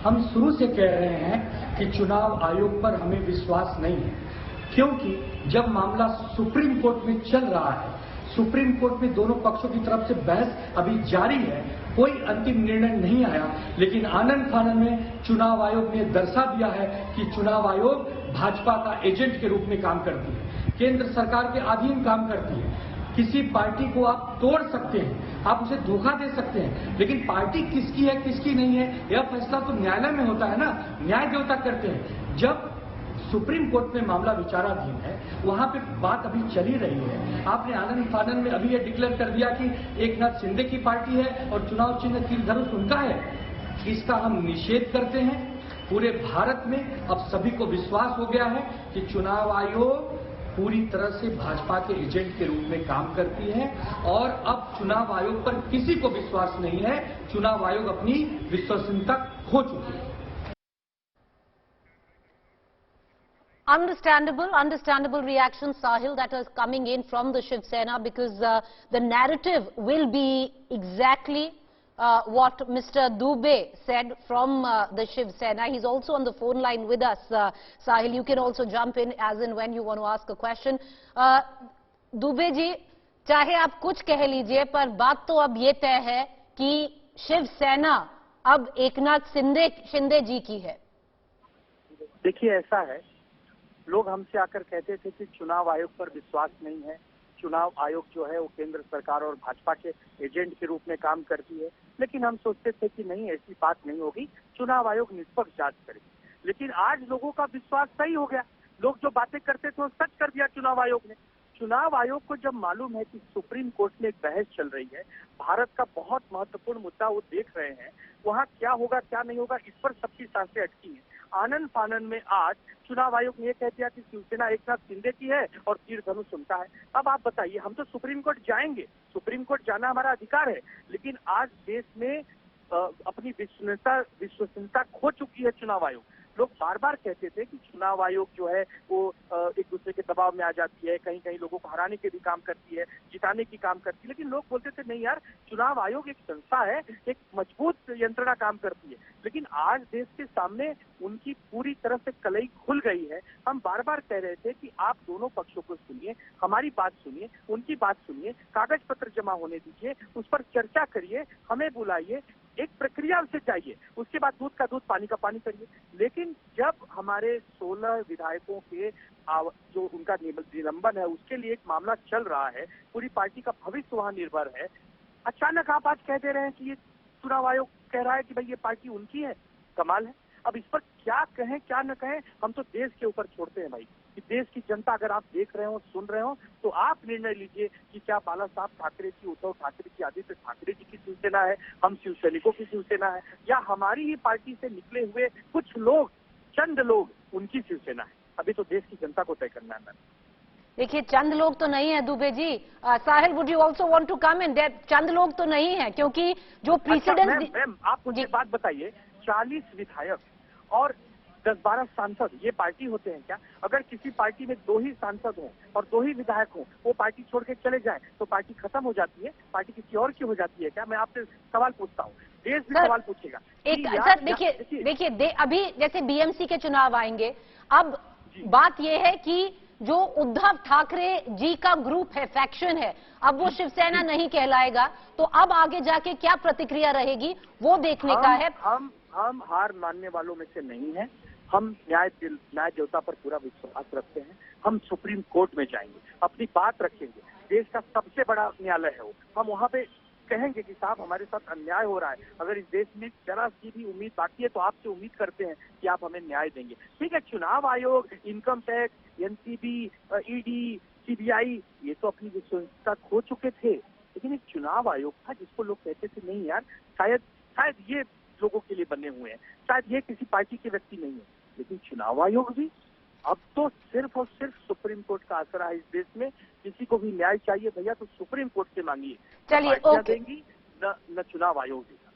हम शुरू से कह रहे हैं कि चुनाव आयोग पर हमें विश्वास नहीं है, क्योंकि जब मामला सुप्रीम कोर्ट में चल रहा है, सुप्रीम कोर्ट में दोनों पक्षों की तरफ से बहस अभी जारी है, कोई अंतिम निर्णय नहीं आया, लेकिन आनन फानन में चुनाव आयोग ने दर्शा दिया है कि चुनाव आयोग भाजपा का एजेंट के रूप में काम करती है, केंद्र सरकार के अधीन काम करती है। किसी पार्टी को आप तोड़ सकते हैं, आप उसे धोखा दे सकते हैं, लेकिन पार्टी किसकी है किसकी नहीं है यह फैसला तो न्यायालय में होता है ना, न्याय देवता करते हैं। जब सुप्रीम कोर्ट में मामला विचाराधीन है, वहां पे बात अभी चली रही है। आपने आनंद फानन में अभी यह डिक्लेयर कर दिया कि एकनाथ शिंदे की पार्टी है और चुनाव चिन्ह तीर धनुष उनका है। इसका हम निषेध करते हैं। पूरे भारत में अब सभी को विश्वास हो गया है कि चुनाव आयोग पूरी तरह से भाजपा के एजेंट के रूप में काम करती है और अब चुनाव आयोग पर किसी को विश्वास नहीं है। चुनाव आयोग अपनी विश्वसनीयता खो चुकी है। Understandable reaction, Sahil, that is coming in from the Shiv Sena, because the narrative will be exactly what Mr. Dubey said from the Shiv Sena. He's also on the phone line with us. Sahil, you can also jump in as and when you want to ask a question. Dubey ji, चाहे आप कुछ कह लीजिए, पर बात तो अब ये तय है कि शिव सेना अब एकनाथ शिंदे जी की है। देखिए, ऐसा है, लोग हमसे आकर कहते थे कि चुनाव आयोग पर विश्वास नहीं है, चुनाव आयोग जो है वो केंद्र सरकार और भाजपा के एजेंट के रूप में काम करती है। लेकिन हम सोचते थे कि नहीं, ऐसी बात नहीं होगी, चुनाव आयोग निष्पक्ष जांच करेगी। लेकिन आज लोगों का विश्वास सही हो गया। लोग जो बातें करते थे वो सच कर दिया चुनाव आयोग ने। चुनाव आयोग को जब मालूम है कि सुप्रीम कोर्ट में एक बहस चल रही है, भारत का बहुत महत्वपूर्ण मुद्दा वो देख रहे हैं, वहाँ क्या होगा क्या नहीं होगा इस पर सबकी सांसें अटकी हैं। आनन फानन में आज चुनाव आयोग ने यह कह दिया कि शिवसेना एकनाथ शिंदे की है और तीर धनुष उनका है। अब आप बताइए, हम तो सुप्रीम कोर्ट जाएंगे, सुप्रीम कोर्ट जाना हमारा अधिकार है, लेकिन आज देश में अपनी विश्वसनीयता खो चुकी है चुनाव आयोग। लोग बार बार कहते थे कि चुनाव आयोग जो है वो एक दूसरे के दबाव में आ जाती है, कहीं कहीं लोगों को हराने के भी काम करती है, जिताने की काम करती है। लेकिन लोग बोलते थे नहीं यार, चुनाव आयोग एक संस्था है, एक मजबूत यंत्रणा काम करती है। लेकिन आज देश के सामने उनकी पूरी तरह से कलई खुल गई है। हम बार बार कह रहे थे कि आप दोनों पक्षों को सुनिए, हमारी बात सुनिए, उनकी बात सुनिए, कागज पत्र जमा होने दीजिए, उस पर चर्चा करिए, हमें बुलाइए, एक प्रक्रिया से चाहिए, उसके बाद दूध का दूध पानी का पानी करिए। लेकिन जब हमारे 16 विधायकों के जो उनका निलंबन है उसके लिए एक मामला चल रहा है, पूरी पार्टी का भविष्य वहां निर्भर है, अचानक आप आज कह दे रहे हैं कि ये चुनाव आयोग कह रहा है कि भाई ये पार्टी उनकी है। कमाल है। अब इस पर क्या कहें क्या न कहें, हम तो देश के ऊपर छोड़ते हैं भाई, कि देश की जनता अगर आप देख रहे हो, सुन रहे हो, तो आप निर्णय लीजिए कि क्या बाला साहब ठाकरे की, उद्धव ठाकरे की, आदित्य ठाकरे जी की शिवसेना है, हम शिव सैनिकों की शिवसेना है, या हमारी ही पार्टी से निकले हुए कुछ लोग, चंद लोग, उनकी शिवसेना है। अभी तो देश की जनता को तय करना है। देखिए, चंद लोग तो नहीं है Dubey ji. Sahil, would you also want to come in? चंद लोग तो नहीं है, क्योंकि जो प्रीसिडेंट। अच्छा, मैम आप मुझे बात बताइए, 40 विधायक और 10-12 सांसद ये पार्टी होते हैं क्या? अगर किसी पार्टी में 2 ही सांसद हों और 2 ही विधायक हों, वो पार्टी छोड़ के चले जाएं, तो पार्टी खत्म हो जाती है? पार्टी किसी और की हो जाती है क्या? मैं आपसे सवाल पूछता हूँ, देश भी सवाल पूछेगा। सर देखिए, अभी जैसे बीएमसी के चुनाव आएंगे, अब बात यह है कि जो उद्धव ठाकरे जी का ग्रुप है, फैक्शन है, अब वो शिवसेना नहीं कहलाएगा, तो अब आगे जाके क्या प्रतिक्रिया रहेगी वो देखने का है। हम हार मानने वालों में से नहीं हैं। हम न्याय देवता पर पूरा विश्वास रखते हैं। हम सुप्रीम कोर्ट में जाएंगे, अपनी बात रखेंगे, देश का सबसे बड़ा न्यायालय है वो, हम वहां पे कहेंगे कि साहब हमारे साथ अन्याय हो रहा है, अगर इस देश में जरा सी भी उम्मीद बाकी है तो आपसे उम्मीद करते हैं कि आप हमें न्याय देंगे। ठीक है, चुनाव आयोग, income tax, NCB, ED, CBI, ये तो अपनी विश्वसनीयता खो चुके थे, लेकिन एक चुनाव आयोग था जिसको लोग कहते थे नहीं यार, शायद ये लोगों के लिए बने हुए हैं, शायद ये किसी पार्टी के व्यक्ति नहीं है। लेकिन चुनाव आयोग भी अब तो सिर्फ और सिर्फ सुप्रीम कोर्ट का आसरा है इस देश में। किसी को भी न्याय चाहिए भैया तो सुप्रीम कोर्ट से मांगिए, चलिए, देंगी न चुनाव आयोग देगा।